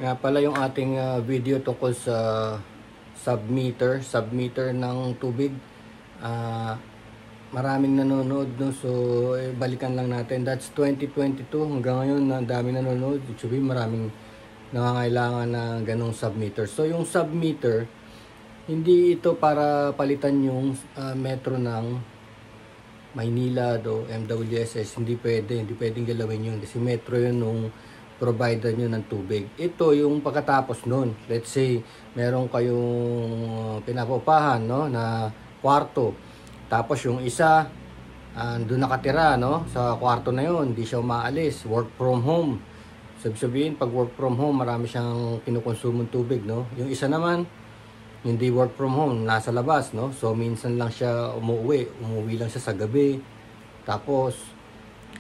Nga pala yung ating video tungkol sa submeter ng tubig. Ah, Maraming nanonood, no? So balikan lang natin. That's 2022 hanggang ngayon, na dami nanonood. Ibig sabihin maraming nangangailangan ng ganong submeter. So yung submeter, hindi ito para palitan yung metro ng Maynila o MWSS. Hindi pwedeng galawin yun kasi metro yun nung provider nyo ng tubig. Ito yung pagkatapos nun. Let's say meron kayong pinapupahan, no, na kwarto, tapos yung isa doon nakatira, no, sa kwarto na yun, hindi siya umaalis, work from home. Sabihin, pag work from home, marami siyang kinukonsumong tubig, no. Yung isa naman, hindi work from home, nasa labas, no. So minsan lang siya umuwi lang siya sa gabi. Tapos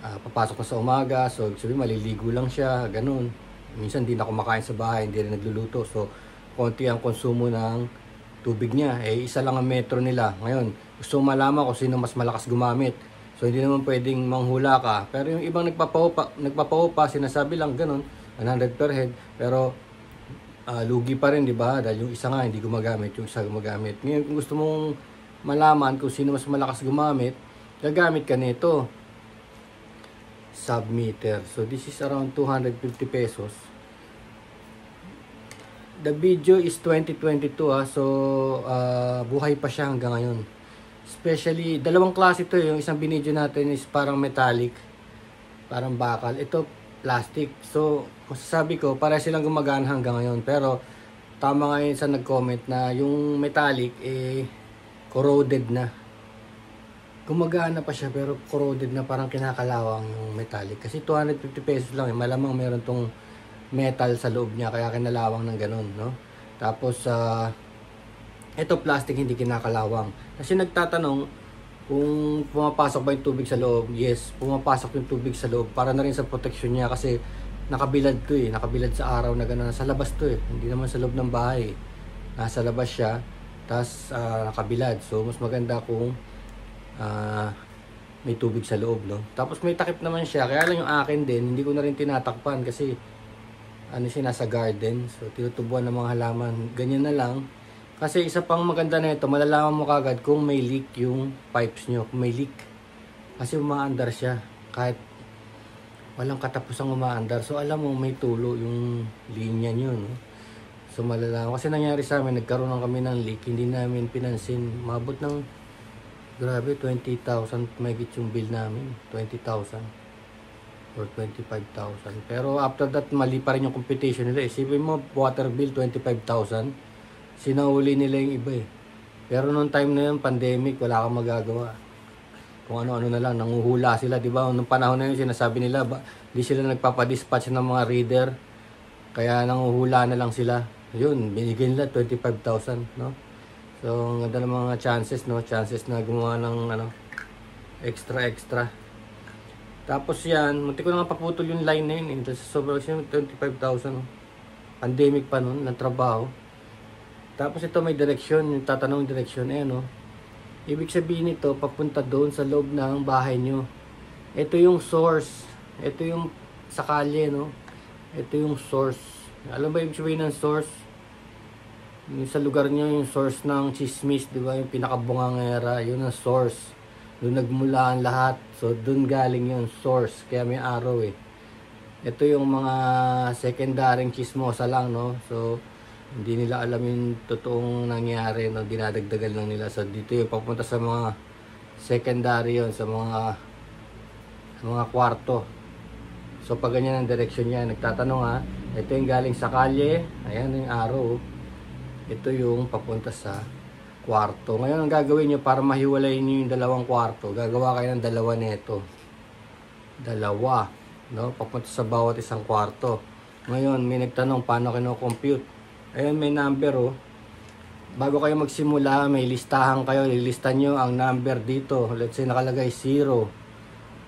papasok na sa umaga, so sabihin maliligo lang siya, ganun. Minsan hindi na kumakain sa bahay, hindi rin nagluluto. So konti ang konsumo ng tubig niya. Isa lang ang metro nila. Ngayon, gusto malaman kung sino mas malakas gumamit. So hindi naman pwedeng manghula ka. Pero yung ibang nagpapaupa, sinasabi lang ganun, 100 per head. Pero lugi pa rin, di ba? Dahil yung isa nga hindi gumagamit, yung isa gumagamit. Ngayon, kung gusto mong malaman kung sino mas malakas gumamit, gagamit ka nito, submeter. So this is around 250 pesos. The video is 2022 so buhay pa siya hanggang ngayon. Especially, dalawang klase ito. Yung isang binidyo natin is parang metallic, parang bakal. Ito plastic. So masasabi ko, para silang gumagana hanggang ngayon. Pero tama nga yun sa nag-comment na yung metallic corroded na. Gumagana pa siya pero corroded na, parang kinakalawang yung metallic. Kasi 250 pesos lang malamang meron tong metal sa loob niya, kaya kinalawang ng ganun, no? Tapos ito plastic, hindi kinakalawang. Kasi nagtatanong kung pumapasok ba yung tubig sa loob. Yes, pumapasok yung tubig sa loob, para na rin sa protection niya, kasi nakabilad to nakabilad sa araw na gano'n. Nasa labas to hindi naman sa loob ng bahay. Nasa labas siya, tapos nakabilad. So mas maganda kung may tubig sa loob, no? Tapos may takip naman siya, kaya lang yung akin din, hindi ko na rin tinatakpan kasi siya, nasa garden. So tinutubuan ng mga halaman. Ganyan na lang. Kasi isa pang maganda na ito, malalaman mo kagad kung may leak yung pipes nyo. Kung may leak. Kasi umaandar siya. Kahit walang katapusang umaandar. So alam mo, may tulo yung linya nyo, no? So malalaman. Kasi nangyari sa amin, nagkaroon kami ng leak. Hindi namin pinansin. Mabot ng, grabe, 20,000. Mahigit yung bill namin. 20,000. Or 25,000. Pero after that, mali pa rin yung competition nila. Isipin mo, water bill 25,000. Sinauli nila yung iba Pero noong time na yun, pandemic, wala kang magagawa. Kung ano-ano na lang, nanguhula sila, di ba? Noong panahon na yun, sinasabi nila, di sila nagpapadispatch ng mga reader. Kaya nanguhula na lang sila. Yun, binigyan nila 25,000, no? So, ang ganda ng mga chances, no? Chances na gumawa ng, extra. Tapos yan, munti ko na nga paputol yung line na yun. Sobrang 25,000. Pandemic pa nun, ng trabaho. Tapos ito may direksyon, yung tatanong direksyon. No? Ibig sabihin nito, papunta doon sa loob ng bahay nyo. Ito yung source. Ito yung sa kalye, no? Ito yung source. Alam ba ibig sabihin ng source? Yung sa lugar nyo, yung source ng chismis, di ba? Yung pinakabungangera, yun ang source. Doon nagmula ang lahat. So, doon galing yung source. Kaya may araw Ito yung mga secondary chismosa lang, no? So, hindi nila alam yung totoong nangyari, no? Dinadagdagan lang nila. So, dito yung papunta sa mga secondary yun, sa mga kwarto. So, pag ganyan ang direksyon niya, nagtatanong ito yung galing sa kalye. Ayan yung araw. Ito yung papunta sa kwarto. Ngayon, ang gagawin nyo para mahiwalay nyo yung dalawang kwarto, gagawa kayo ng dalawa nito. Dalawa, no? Papunta sa bawat isang kwarto. Ngayon, may nagtanong paano kino-compute. Ayun, may number, Bago kayo magsimula, may listahan kayo. Lilistan nyo ang number dito. Let's say, nakalagay 0.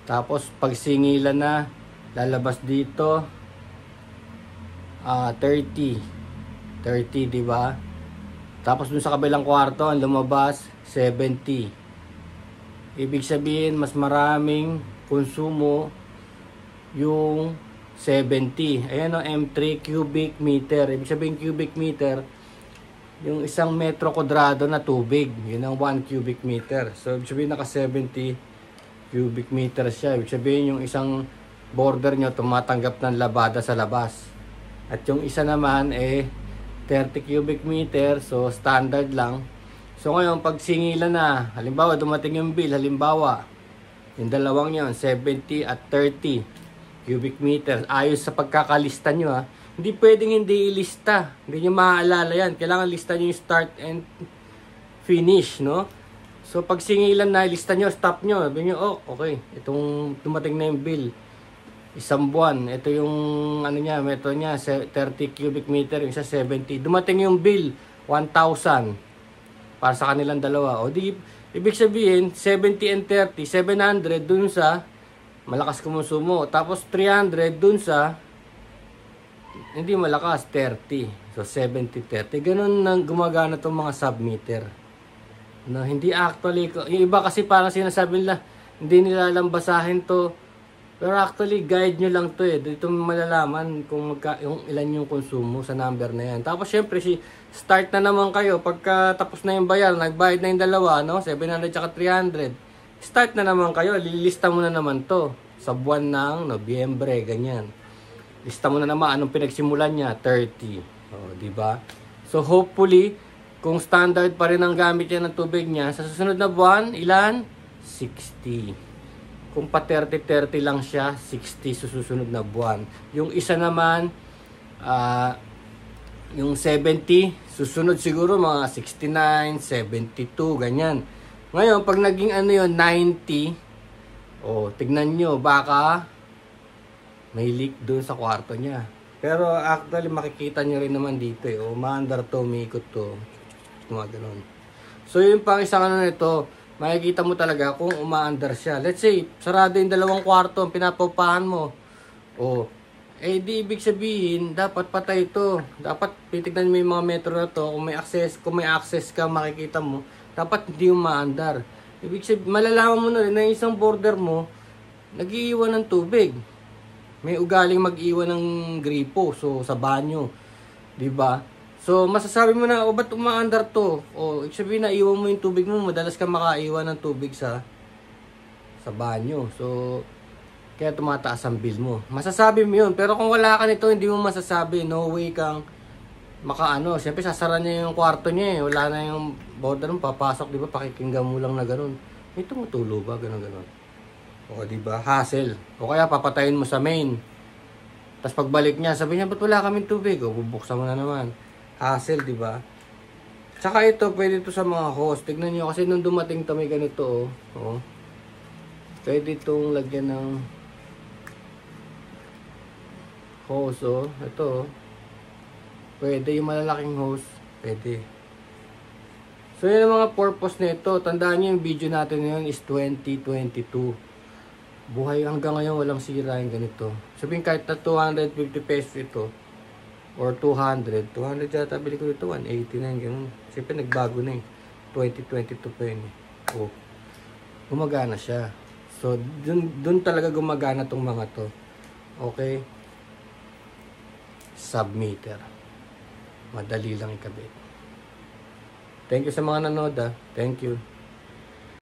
Tapos, pag singilan na, lalabas dito, 30. 30, di ba? Tapos dun sa kabilang kwarto, ang lumabas, 70. Ibig sabihin, mas maraming konsumo yung 70. Ayan o, M3 cubic meter. Ibig sabihin cubic meter, yung isang metro kwadrado na tubig. Yun ang 1 cubic meter. So, ibig sabihin naka 70 cubic meter siya. Ibig sabihin yung isang border nyo tumatanggap ng labada sa labas. At yung isa naman 30 cubic meter. So, standard lang. So, ngayon, pag singilan na, halimbawa, dumating yung bill, halimbawa, yung dalawang yun, 70 at 30 cubic meter. Ayos sa pagkakalista nyo ha. Hindi pwedeng hindi ilista. Hindi nyo maaalala yan. Kailangan lista nyo yung start and finish, no? So, pag singilan na, lista nyo, stop nyo. Sabi nyo, oh, okay. Itong dumating na yung bill. Isang buwan. Ito yung, ano niya, metro niya, 30 cubic meter, yung isa 70. Dumating yung bill, 1,000. Para sa kanilang dalawa. O di, ibig sabihin, 70 and 30, 700 dun sa malakas kumusumo. Tapos 300 dun sa hindi malakas, 30. So 70, 30. Ganun nang gumagana itong mga submeter. No, hindi actually, yung iba kasi parang sinasabi nila, hindi nila alam basahin to. Pero actually, guide nyo lang to Dito malalaman kung yung ilan yung konsumo sa number na yan. Tapos syempre, start na naman kayo. Pagka tapos na yung bayar, nagbayad na yung dalawa, no? 700 tsaka 300. Start na naman kayo. Lilista mo na naman to sa buwan ng Nobyembre, ganyan. Lista mo na naman anong pinagsimulan niya, 30. O, diba? So hopefully, kung standard pa rin ang gamit niya ng tubig niya, sa susunod na buwan, ilan? 60. Kung pa 30-30 lang siya, 60 sa susunod na buwan. Yung isa naman, yung 70, susunod siguro mga 69, 72, ganyan. Ngayon, pag naging ano yun, 90, tignan nyo, baka may leak doon sa kwarto niya. Pero actually, makikita nyo rin naman dito maandar to, umiikot to. Mga ganun. So, yung pang isang ano nito, makikita mo talaga kung umaandar siya. Let's say, sarado yung dalawang kwarto ang pinapaupahan mo. Di ibig sabihin, dapat patay ito. Dapat titignan mo yung mga metro na to. Kung may access ka, makikita mo. Dapat hindi umaandar. Ibig sabihin, malalaman mo na rin na isang border mo, nag-iiwan ng tubig. May ugaling mag-iwan ng gripo. So, sa banyo. Diba? So, masasabi mo na, ba't umaandar to? Ibig sabihin na, iwan mo yung tubig mo. Madalas ka makaiwan ng tubig sa banyo. So, kaya tumataas ang bill mo. Masasabi mo yun. Pero kung wala ka nito, hindi mo masasabi. No way kang makaano. Siyempre, sasara niya yung kwarto niya Wala na yung border mo. Papasok, di ba? Pakikinggan mo lang na ganun. May tumutulo ba? Ganun. Di ba? Hassle. O kaya, papatayin mo sa main. Tapos pagbalik niya, sabi niya, ba't wala kaming tubig? Bubuksan mo na naman. Hassle, di ba? Tsaka ito, pwede ito sa mga hose. Tignan niyo kasi nung dumating to may ganito, pwede itong lagyan ng hose, Ito, pwede yung malalaking hose. Pwede. So, yun ang mga purpose nito. Tandaan niyo yung video natin ngayon is 2022. Buhay hanggang ngayon walang sira yung ganito. Sabihin kahit na 250 pesos ito, or 200 yata bili ko dito, 180 na yung ganun. Siyempre nagbago na 2022 pa yun gumagana siya. So dun talaga gumagana tong mga to. Okay, submeter, madali lang ikabit. Thank you sa mga nanood Thank you.